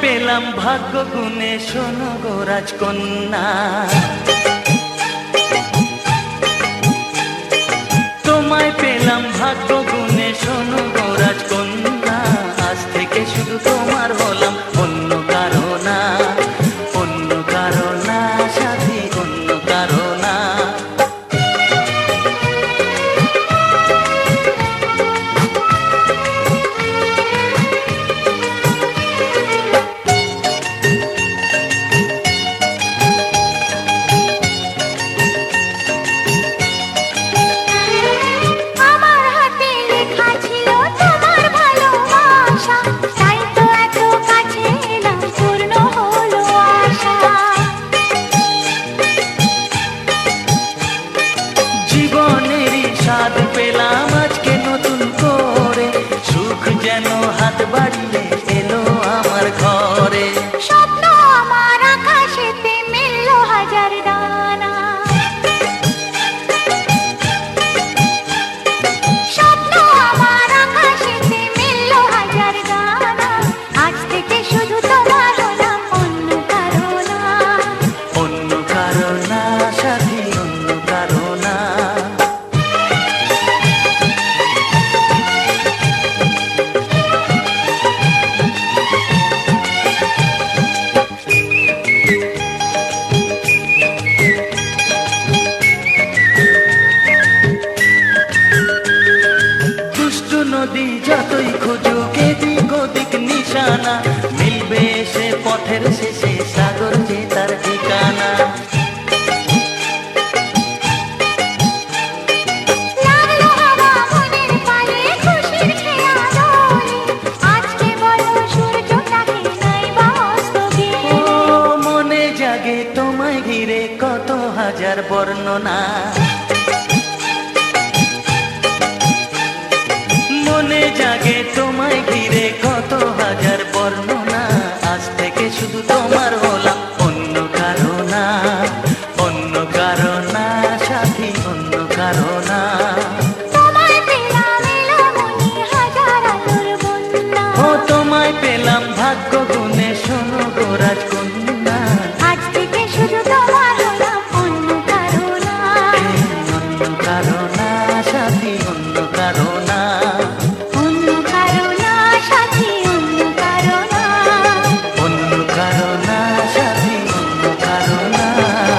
পেলাম ভাগ্য গুণে, শোনো গো রাজকন্যা। তোমায় পেলাম ভাগ্য গুণে, শোনো গো রাজকন্যা। আজ থেকে শুধু তোমার হলাম, অন্য কারো না, অন্য কারো না সাথী, অন্য কারো না। স্বাদ পেলাম আজকে নতুন করে, সুখ যেন হাত বাড়িয়ে এলো আমার ঘরে। স্বপ্ন আমার আকাশেতে মেললো হাজার ডানা, স্বপ্ন আমার আকাশেতে মেললো হাজার ডানা। আজ থেকে শুধু তোমার হলাম, অন্য কারো না, অন্য কারো না সাথী, অন্য কারো না। নদী যতই খুঁজুক এদিক ওদিক নিশানা, মিলবে সে পথের শেষে সাগর যে তার ঠিকানা। মনে জাগে তোমায় ঘিরে কত হাজার বর্ণনা, মনে জাগে তোমায় ঘিরে কত হাজার বর্ণনা। আজ থেকে শুধু তোমার হলাম, অন্য কারো না, অন্য কারো না সাথী, অন্য কারো না। ও তোমায় পেলাম ভাগ্য